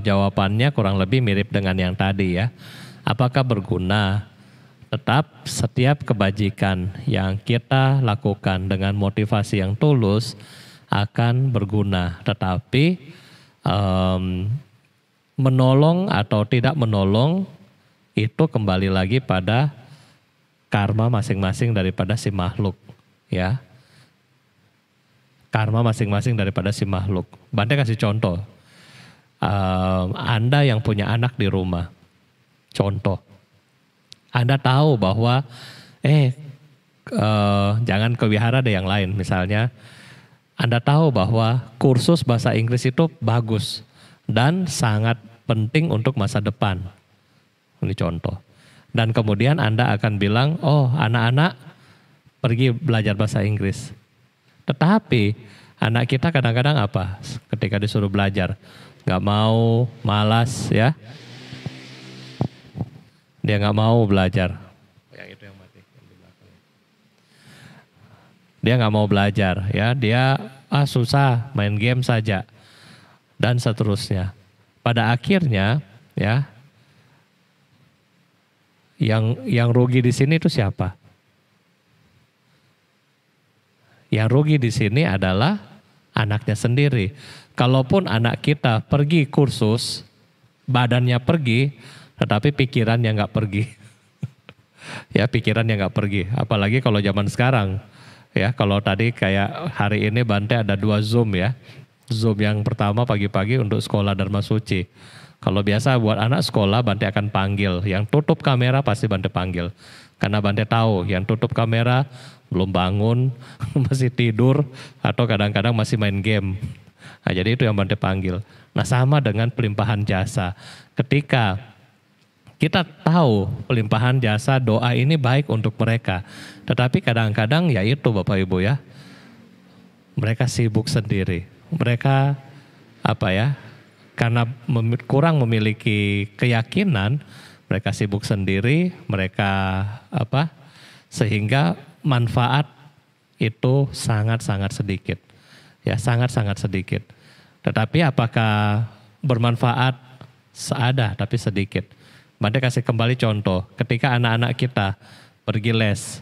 jawabannya kurang lebih mirip dengan yang tadi, ya. Apakah berguna? Tetap setiap kebajikan yang kita lakukan dengan motivasi yang tulus akan berguna. Tetapi menolong atau tidak menolong itu kembali lagi pada karma masing-masing daripada si makhluk, ya. Karma masing-masing daripada si makhluk. Bante kasih contoh, Anda yang punya anak di rumah, Contoh, Anda tahu bahwa jangan ke wihara ada yang lain. Misalnya Anda tahu bahwa kursus bahasa Inggris itu bagus dan sangat penting untuk masa depan. Ini contoh. Dan kemudian Anda akan bilang, oh anak-anak pergi belajar bahasa Inggris. Tetapi anak kita kadang-kadang apa? Ketika disuruh belajar, nggak mau, malas ya. Dia nggak mau belajar. Yang itu yang mati. Dia nggak mau belajar ya. Dia susah main game saja dan seterusnya. Pada akhirnya ya, yang rugi di sini itu siapa? Yang rugi di sini adalah anaknya sendiri. Kalaupun anak kita pergi kursus, badannya pergi, tetapi pikirannya nggak pergi. Ya, pikirannya nggak pergi. Apalagi kalau zaman sekarang. Ya, kalau tadi kayak hari ini Bante ada 2 Zoom ya. Zoom yang pertama pagi-pagi untuk sekolah Dharma Suci. Kalau biasa buat anak sekolah Bante akan panggil. Yang tutup kamera pasti Bante panggil. Karena Bante tahu yang tutup kamera belum bangun, masih tidur, atau kadang-kadang masih main game. Nah, jadi itu yang Bante panggil. Nah, sama dengan pelimpahan jasa. Ketika kita tahu pelimpahan jasa doa ini baik untuk mereka. Tetapi kadang-kadang ya itu Bapak Ibu ya. Mereka sibuk sendiri. Mereka karena kurang memiliki keyakinan, mereka sibuk sendiri, mereka sehingga manfaat itu sangat-sangat sedikit. Ya, sangat-sangat sedikit. Tetapi apakah bermanfaat? Seada tapi sedikit. Bante kasih kembali contoh, ketika anak-anak kita pergi les,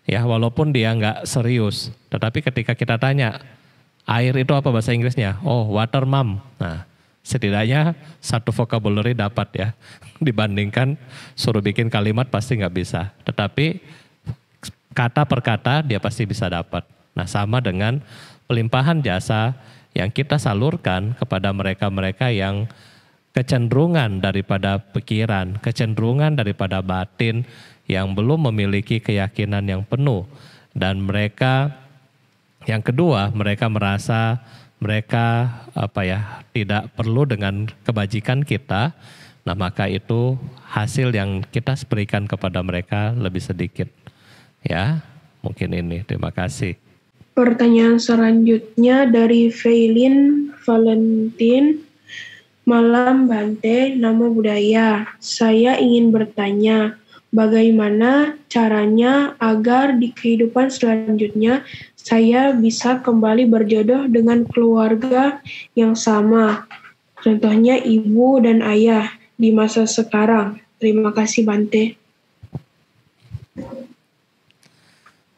ya walaupun dia nggak serius, tetapi ketika kita tanya, air itu apa bahasa Inggrisnya? Oh, water mom. Nah, setidaknya satu vocabulary dapat ya, dibandingkan suruh bikin kalimat pasti nggak bisa. Tetapi kata per kata dia pasti bisa dapat. Nah, sama dengan pelimpahan jasa yang kita salurkan kepada mereka-mereka yang kecenderungan daripada pikiran, kecenderungan daripada batin yang belum memiliki keyakinan yang penuh. Dan mereka, yang kedua, mereka merasa mereka tidak perlu dengan kebajikan kita. Nah, maka itu hasil yang kita berikan kepada mereka lebih sedikit. Ya, mungkin ini. Terima kasih. Pertanyaan selanjutnya dari Veilin Valentin. Malam Bante, Namo Buddhaya. Saya ingin bertanya, bagaimana caranya agar di kehidupan selanjutnya saya bisa kembali berjodoh dengan keluarga yang sama? Contohnya ibu dan ayah di masa sekarang. Terima kasih Bante.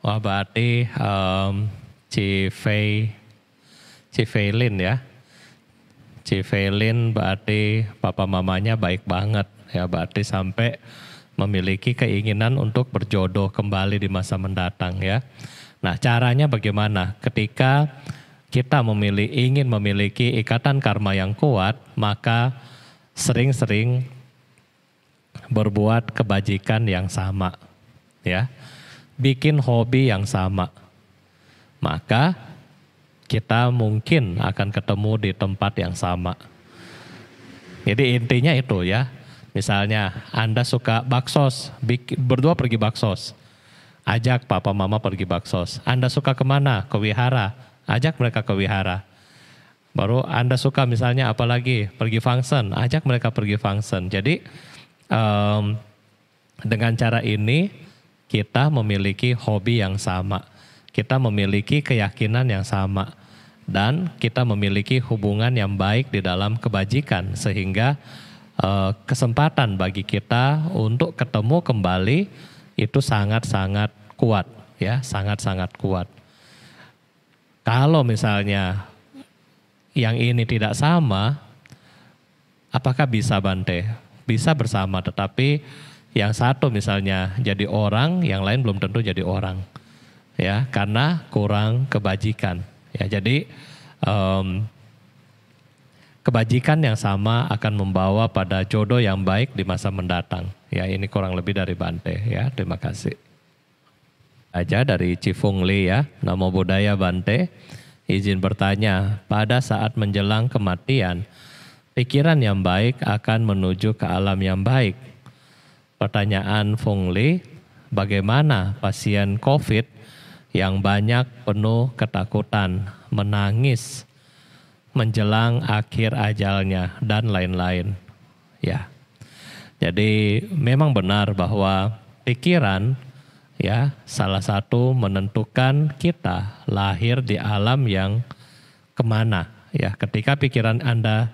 Wah, berarti Civeilin ya. Civeilin berarti papa mamanya baik banget ya, berarti sampai memiliki keinginan untuk berjodoh kembali di masa mendatang ya. Nah, caranya bagaimana? Ketika kita ingin memiliki ikatan karma yang kuat, maka sering-sering berbuat kebajikan yang sama ya. Bikin hobi yang sama. Maka kita mungkin akan ketemu di tempat yang sama. Jadi intinya itu ya. Misalnya Anda suka baksos, berdua pergi baksos. Ajak papa mama pergi baksos. Anda suka kemana? Ke wihara. Ajak mereka ke wihara. Baru Anda suka misalnya apalagi pergi function. Ajak mereka pergi function. Jadi dengan cara ini kita memiliki hobi yang sama. Kita memiliki keyakinan yang sama dan kita memiliki hubungan yang baik di dalam kebajikan sehingga kesempatan bagi kita untuk ketemu kembali itu sangat-sangat kuat ya, sangat-sangat kuat. Kalau misalnya yang ini tidak sama, apakah bisa Bante? Bisa bersama, tetapi yang satu misalnya jadi orang, yang lain belum tentu jadi orang. Ya, karena kurang kebajikan. Ya, jadi kebajikan yang sama akan membawa pada jodoh yang baik di masa mendatang. Ya, ini kurang lebih dari Bante ya. Terima kasih. Aja dari Cifung Li ya. Namo Buddhaya Bante. Izin bertanya, pada saat menjelang kematian, pikiran yang baik akan menuju ke alam yang baik. Pertanyaan Fung Li, bagaimana pasien COVID yang banyak penuh ketakutan, menangis, menjelang akhir ajalnya, dan lain-lain. Ya, jadi memang benar bahwa pikiran ya salah satu menentukan kita lahir di alam yang kemana. Ya, ketika pikiran Anda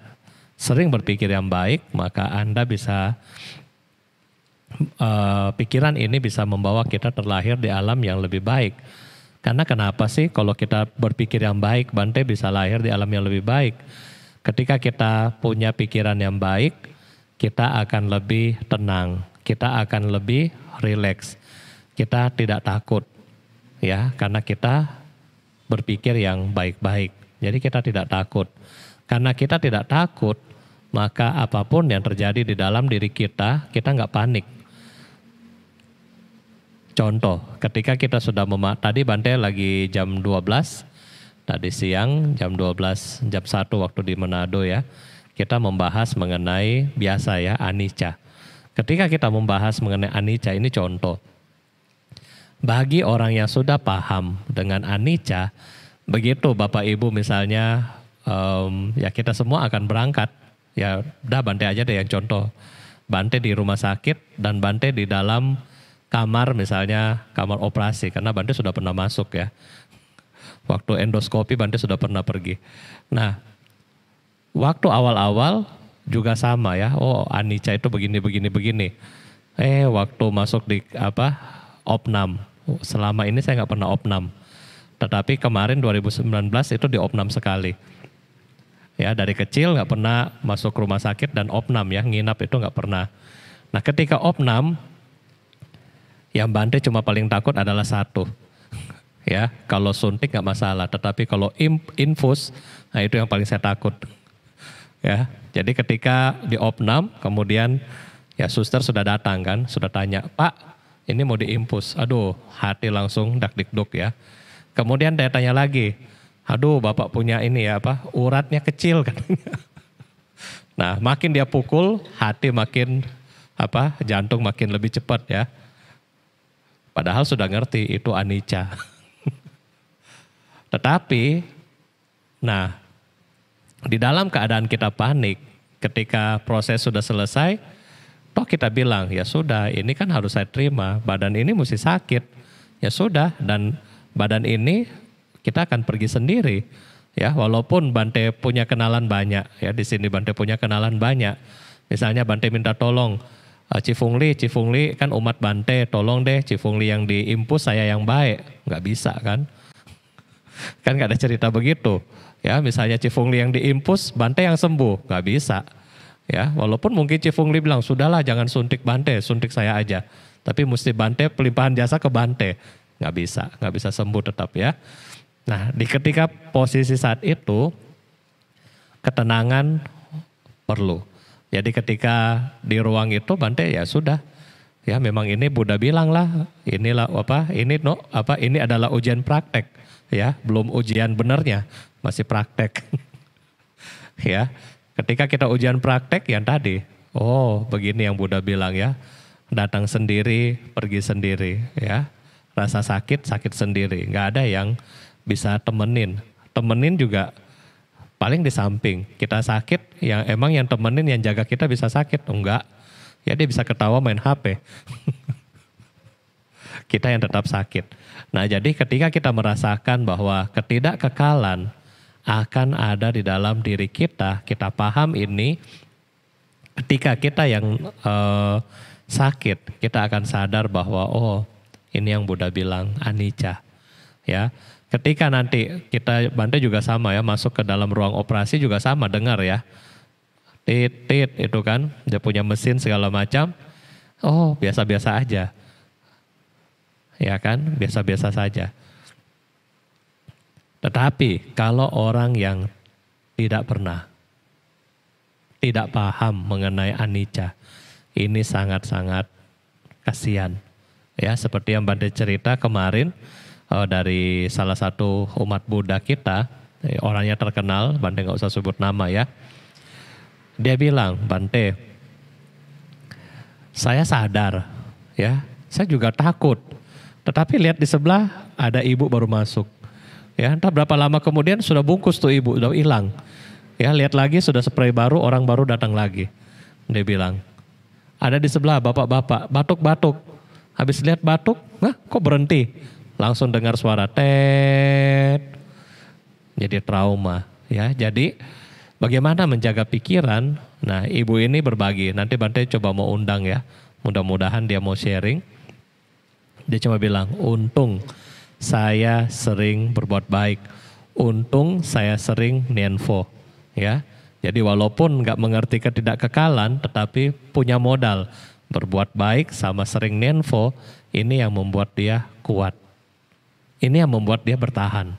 sering berpikir yang baik, maka Anda bisa pikiran ini bisa membawa kita terlahir di alam yang lebih baik. Karena kenapa sih kalau kita berpikir yang baik, Bante bisa lahir di alam yang lebih baik? Ketika kita punya pikiran yang baik, kita akan lebih tenang, kita akan lebih rileks, kita tidak takut, ya, karena kita berpikir yang baik-baik. Jadi kita tidak takut. Karena kita tidak takut, maka apapun yang terjadi di dalam diri kita nggak panik. Contoh, ketika kita sudah tadi Bante lagi jam 12, tadi siang jam 12, jam 1 waktu di Manado ya, kita membahas mengenai biasa ya, anicca. Ketika kita membahas mengenai anicca, ini contoh. Bagi orang yang sudah paham dengan anicca, begitu Bapak Ibu misalnya, ya kita semua akan berangkat. Ya udah Bante aja deh yang contoh. Bante di rumah sakit dan Bante di dalam kamar misalnya kamar operasi karena Bante sudah pernah masuk ya. Waktu endoskopi Bante sudah pernah pergi. Nah, waktu awal-awal juga sama ya. Oh, anicca itu begini. Waktu masuk di opnam. Selama ini saya nggak pernah opnam. Tetapi kemarin 2019 itu di opnam sekali. Ya, dari kecil nggak pernah masuk rumah sakit dan opnam ya, nginap itu nggak pernah. Nah, ketika opnam yang Bante cuma paling takut adalah satu, ya kalau suntik nggak masalah, tetapi kalau infus, nah itu yang paling saya takut, ya. Jadi ketika di opnam, kemudian ya suster sudah datang kan, sudah tanya, Pak, ini mau diinfus, aduh hati langsung dak-dikduk ya. Kemudian dia tanya lagi, aduh Bapak punya ini ya uratnya kecil katanya. Nah makin dia pukul, hati makin jantung makin lebih cepat ya. Padahal sudah ngerti itu anicca. Tetapi, nah di dalam keadaan kita panik, ketika proses sudah selesai, toh kita bilang, ya sudah ini kan harus saya terima, badan ini mesti sakit. Ya sudah, dan badan ini kita akan pergi sendiri. Ya, walaupun Bante punya kenalan banyak, ya di sini Bante punya kenalan banyak. Misalnya Bante minta tolong, Cifung Li kan umat Bante, tolong deh Cifung Li yang diimpus saya yang baik. Nggak bisa kan? Kan nggak ada cerita begitu. Ya misalnya Cifung Li yang diimpus, Bante yang sembuh. Nggak bisa. Ya walaupun mungkin Cifung Li bilang, sudahlah jangan suntik Bante, suntik saya aja. Tapi mesti Bante pelimpahan jasa ke Bante. Nggak bisa sembuh tetap ya. Nah ketika posisi saat itu, ketenangan perlu. Jadi ketika di ruang itu Bante ya sudah, ya memang ini Buddha bilang lah, inilah ini adalah ujian praktek, ya belum ujian benernya, masih praktek, ya. Ketika kita ujian praktek yang tadi, oh begini yang Buddha bilang ya, datang sendiri, pergi sendiri, ya, rasa sakit sendiri, nggak ada yang bisa temenin juga. Paling di samping, kita sakit, yang temenin yang jaga kita bisa sakit, enggak. Ya dia bisa ketawa main HP. Kita yang tetap sakit. Nah jadi ketika kita merasakan bahwa ketidakkekalan akan ada di dalam diri kita paham ini, ketika kita yang sakit, kita akan sadar bahwa oh ini yang Buddha bilang, anicca. Ya. Ketika nanti kita Bante juga sama ya, masuk ke dalam ruang operasi juga sama, dengar ya. Tit itu kan, dia punya mesin segala macam. Oh biasa-biasa aja. Ya kan, biasa-biasa saja. Tetapi kalau orang yang tidak pernah, tidak paham mengenai anicca. Ini sangat-sangat kasihan. Ya, seperti yang Bante cerita kemarin dari salah satu umat Buddha kita, orangnya terkenal, Bante nggak usah sebut nama ya. Dia bilang, Bante, saya sadar, ya, saya juga takut. Tetapi lihat di sebelah ada ibu baru masuk. Ya, entah berapa lama kemudian sudah bungkus tuh ibu, udah hilang. Ya, lihat lagi sudah spray baru, orang baru datang lagi. Dia bilang, ada di sebelah bapak-bapak, batuk-batuk. Habis lihat batuk, kok berhenti? Langsung dengar suara tet. Jadi trauma, ya. Jadi bagaimana menjaga pikiran? Nah, ibu ini berbagi. Nanti Bante coba mau undang ya. Mudah-mudahan dia mau sharing. Dia cuma bilang, untung saya sering berbuat baik. Untung saya sering nianfo, ya. Jadi walaupun nggak mengerti ketidakkekalan, tetapi punya modal berbuat baik sama sering nianfo, ini yang membuat dia kuat. Ini yang membuat dia bertahan.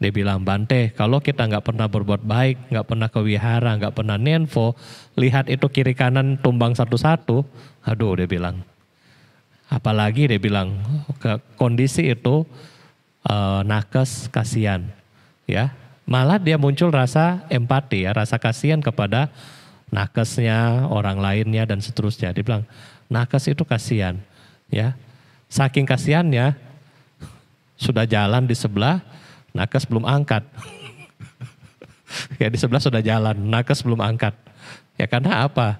Dia bilang, Bante, kalau kita nggak pernah berbuat baik, nggak pernah ke wihara, nggak pernah nianfo, lihat itu kiri kanan tumbang satu-satu, aduh dia bilang. Apalagi dia bilang ke kondisi itu nakes, kasihan, ya. Malah dia muncul rasa empati ya, rasa kasihan kepada nakesnya, orang lainnya dan seterusnya. Dia bilang nakes itu kasihan, ya. Saking kasihannya sudah jalan di sebelah, nakes belum angkat. Ya di sebelah sudah jalan, nakes belum angkat. Ya karena apa?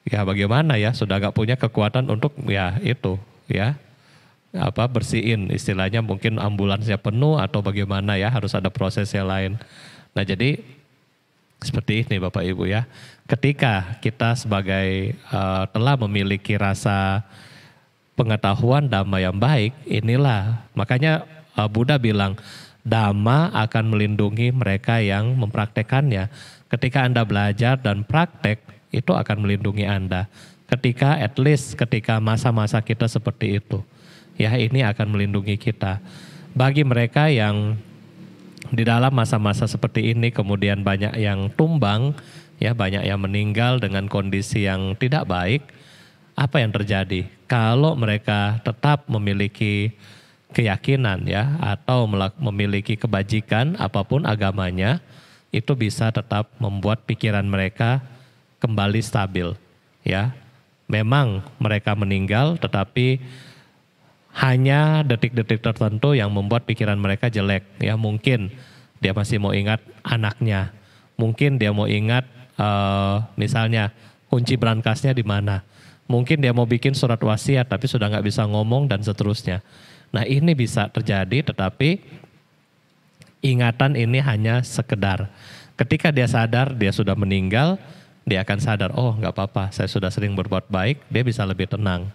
Ya bagaimana ya, sudah gak punya kekuatan untuk ya itu ya bersihin, istilahnya mungkin ambulansnya penuh atau bagaimana ya, harus ada proses yang lain. Nah jadi seperti ini Bapak Ibu ya, ketika kita sebagai telah memiliki rasa pengetahuan Dhamma yang baik, inilah makanya Buddha bilang Dhamma akan melindungi mereka yang mempraktekannya. Ketika Anda belajar dan praktek, itu akan melindungi Anda. Ketika at least ketika masa-masa kita seperti itu, ya ini akan melindungi kita. Bagi mereka yang di dalam masa-masa seperti ini kemudian banyak yang tumbang, ya banyak yang meninggal dengan kondisi yang tidak baik, apa yang terjadi? Kalau mereka tetap memiliki keyakinan ya atau memiliki kebajikan apapun agamanya, itu bisa tetap membuat pikiran mereka kembali stabil, ya. Memang mereka meninggal, tetapi hanya detik-detik tertentu yang membuat pikiran mereka jelek, ya. Mungkin dia masih mau ingat anaknya, mungkin dia mau ingat misalnya kunci berangkasnya di mana, mungkin dia mau bikin surat wasiat tapi sudah nggak bisa ngomong dan seterusnya. Nah ini bisa terjadi, tetapi ingatan ini hanya sekedar. Ketika dia sadar dia sudah meninggal, dia akan sadar, oh nggak apa-apa, saya sudah sering berbuat baik, dia bisa lebih tenang.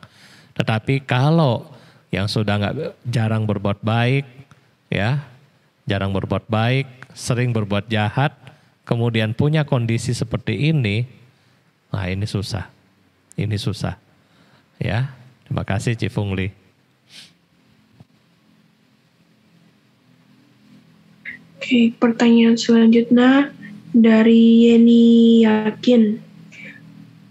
Tetapi kalau yang sudah jarang berbuat baik, ya, jarang berbuat baik, sering berbuat jahat, kemudian punya kondisi seperti ini, nah ini susah, ya. Terima kasih Cifung Li. Oke, pertanyaan selanjutnya dari Yeni Yakin.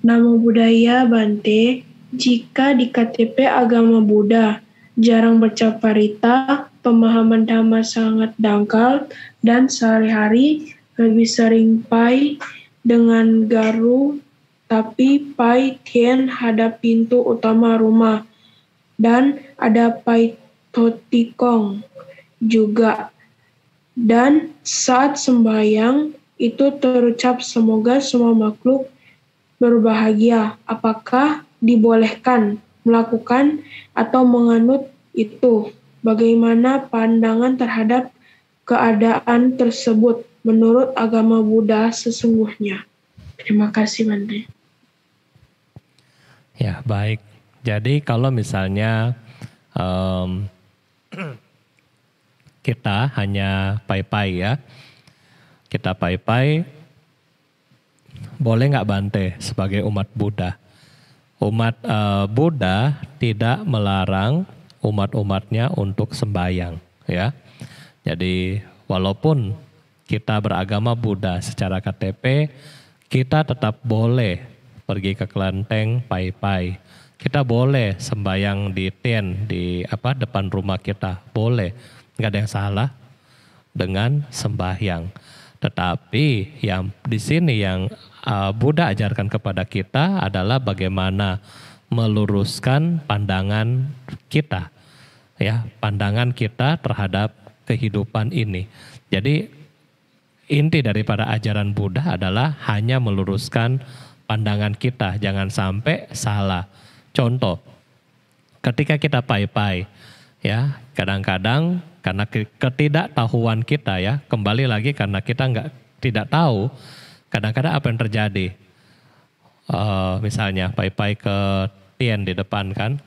Namo Buddhaya Bante, jika di KTP agama Buddha jarang baca parita, pemahaman Dhamma sangat dangkal, dan sehari-hari lebih sering pai dengan garu, tapi pai tien hadap pintu utama rumah, dan ada pai totikong juga. Dan saat sembahyang itu terucap semoga semua makhluk berbahagia. Apakah dibolehkan melakukan atau menganut itu? Bagaimana pandangan terhadap keadaan tersebut menurut agama Buddha sesungguhnya? Terima kasih Bante. Ya baik, jadi kalau misalnya kita hanya pai-pai ya, kita pai-pai, boleh nggak Bante sebagai umat Buddha? Umat Buddha tidak melarang umat-umatnya untuk sembahyang, ya. Jadi walaupun kita beragama Buddha secara KTP, kita tetap boleh pergi ke kelenteng pai-pai. Kita boleh sembahyang di tent di depan rumah kita, boleh. Nggak ada yang salah dengan sembahyang. Tetapi yang di sini yang Buddha ajarkan kepada kita adalah bagaimana meluruskan pandangan kita, ya, pandangan kita terhadap kehidupan ini. Jadi inti daripada ajaran Buddha adalah hanya meluruskan pandangan kita, jangan sampai salah. Contoh, ketika kita pai-pai, ya, kadang-kadang karena ketidaktahuan kita, ya, kembali lagi karena kita tidak tahu, kadang-kadang apa yang terjadi? Misalnya pai-pai ke tien di depan kan,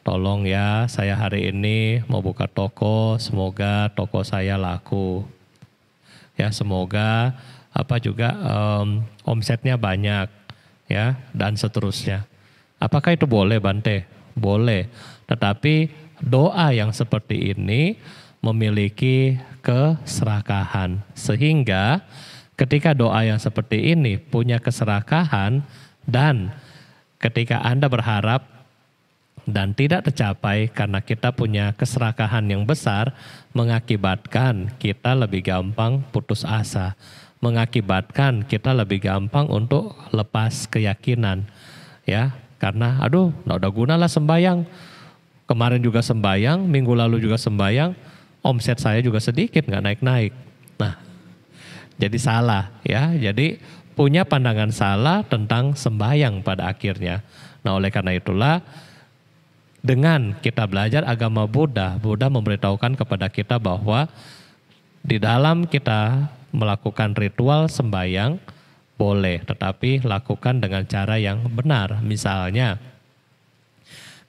tolong ya, saya hari ini mau buka toko, semoga toko saya laku. Ya, semoga omsetnya banyak, ya, dan seterusnya. Apakah itu boleh, Bante? Boleh. Tetapi doa yang seperti ini memiliki keserakahan, sehingga ketika doa yang seperti ini punya keserakahan dan ketika Anda berharap dan tidak tercapai karena kita punya keserakahan yang besar, mengakibatkan kita lebih gampang putus asa, mengakibatkan kita lebih gampang untuk lepas keyakinan, ya, karena nggak ada guna lah sembayang, kemarin juga sembayang, minggu lalu juga sembayang, omset saya juga sedikit, nggak naik-naik. Nah, jadi salah, ya, jadi punya pandangan salah tentang sembayang pada akhirnya. Nah, oleh karena itulah dengan kita belajar agama Buddha, Buddha memberitahukan kepada kita bahwa di dalam kita melakukan ritual sembayang boleh, tetapi lakukan dengan cara yang benar. Misalnya,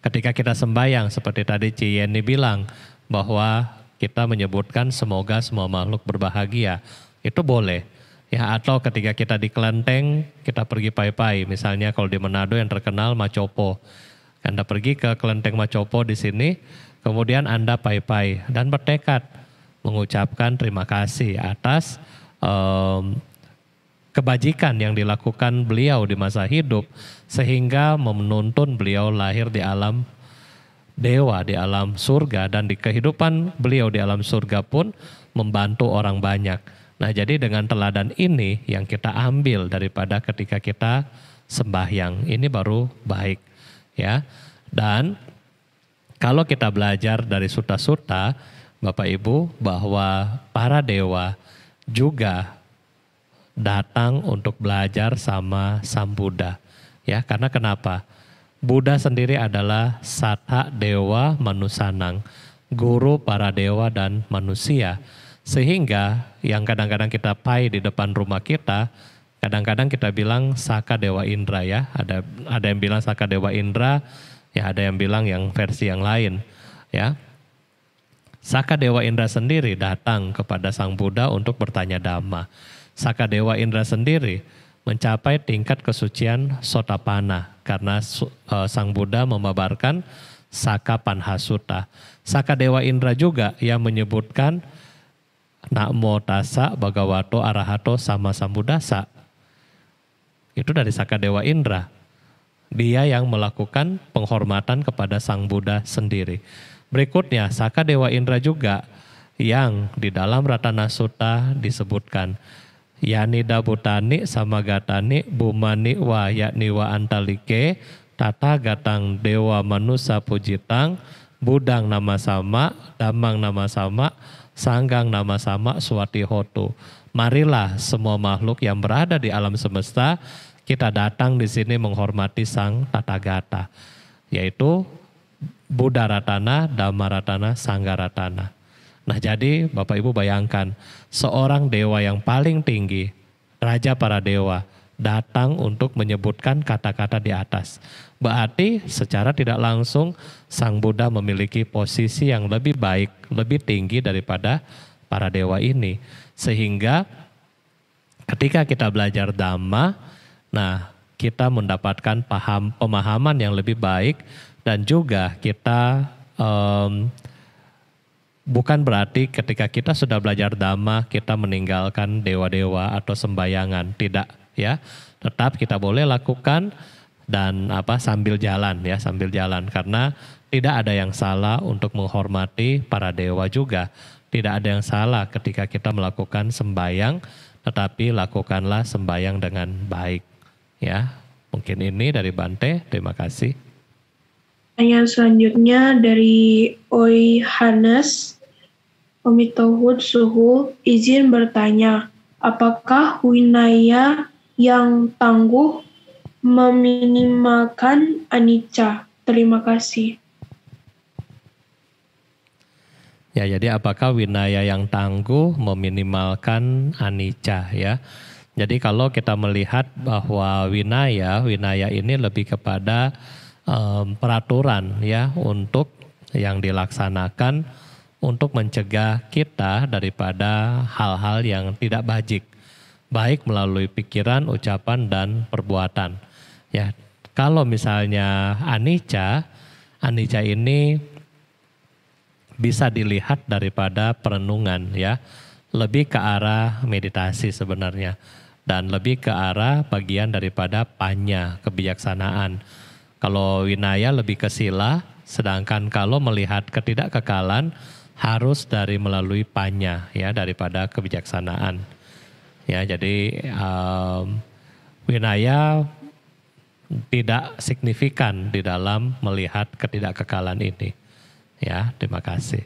ketika kita sembayang seperti tadi Ci Yeni bilang bahwa kita menyebutkan semoga semua makhluk berbahagia, itu boleh. Ya, atau ketika kita di kelenteng, kita pergi pai-pai. Misalnya kalau di Manado yang terkenal Macopo. Anda pergi ke kelenteng Macopo di sini, kemudian Anda pai-pai dan bertekad mengucapkan terima kasih atas kebajikan yang dilakukan beliau di masa hidup sehingga menuntun beliau lahir di alam dewa, di alam surga, dan di kehidupan beliau di alam surga pun membantu orang banyak. Nah, jadi dengan teladan ini yang kita ambil daripada ketika kita sembahyang, ini baru baik. Ya, dan kalau kita belajar dari sutta-sutta, Bapak Ibu, bahwa para dewa juga datang untuk belajar sama Sang Buddha. Ya, karena kenapa? Buddha sendiri adalah Sattha Dewa Manusanang, guru para dewa dan manusia. Sehingga yang kadang-kadang kita pai di depan rumah kita, kadang-kadang kita bilang Saka Dewa Indra, ya. Ada yang bilang Saka Dewa Indra, ya, ada yang bilang yang versi yang lain, ya. Saka Dewa Indra sendiri datang kepada Sang Buddha untuk bertanya dhamma. Saka Dewa Indra sendiri mencapai tingkat kesucian Sotapanna karena Sang Buddha memabarkan Saka Panhasutta. Saka Dewa Indra juga yang menyebutkan Namo Tassa Bhagavato Arahato Sama Sambuddhassa. Itu dari Saka Dewa Indra. Dia yang melakukan penghormatan kepada Sang Buddha sendiri. Berikutnya Saka Dewa Indra juga yang di dalam Ratana Sutta disebutkan Yanida Bhutani Samagatani Bumani Wa Yakni Wa Antalike Tata Gatang Dewa Manusa Pujitang Budang Nama Sama Damang Nama Sama Sanggang Nama Sama Swati Hotu. Marilah semua makhluk yang berada di alam semesta, kita datang di sini menghormati Sang Tathagata, yaitu Buddha Ratana, Dhamma Ratana, Sangha Ratana. Nah, jadi Bapak Ibu bayangkan, seorang dewa yang paling tinggi, raja para dewa, datang untuk menyebutkan kata-kata di atas. Berarti secara tidak langsung Sang Buddha memiliki posisi yang lebih baik, lebih tinggi daripada para dewa ini. Sehingga ketika kita belajar Dhamma, nah, kita mendapatkan pemahaman yang lebih baik dan juga kita bukan berarti ketika kita sudah belajar Dhamma kita meninggalkan dewa-dewa atau sembayangan, tidak ya. Tetap kita boleh lakukan dan sambil jalan ya, sambil jalan, karena tidak ada yang salah untuk menghormati para dewa juga. Tidak ada yang salah ketika kita melakukan sembayang, tetapi lakukanlah sembayang dengan baik. Ya, mungkin ini dari Bante. Terima kasih. Pertanyaan selanjutnya dari Oi Hanes. Omitohud Suhu, izin bertanya, apakah winaya yang tangguh meminimalkan anicca? Terima kasih. Ya, jadi apakah winaya yang tangguh meminimalkan anicca ya? Jadi kalau kita melihat bahwa winaya ini lebih kepada peraturan ya untuk yang dilaksanakan untuk mencegah kita daripada hal-hal yang tidak bajik, baik melalui pikiran, ucapan dan perbuatan. Ya, kalau misalnya anicca ini bisa dilihat daripada perenungan ya, lebih ke arah meditasi sebenarnya, dan lebih ke arah bagian daripada panya, kebijaksanaan. Kalau winaya lebih ke sila, sedangkan kalau melihat ketidakkekalan harus dari melalui panya ya, daripada kebijaksanaan. Ya, jadi winaya tidak signifikan di dalam melihat ketidakkekalan ini. Ya, terima kasih.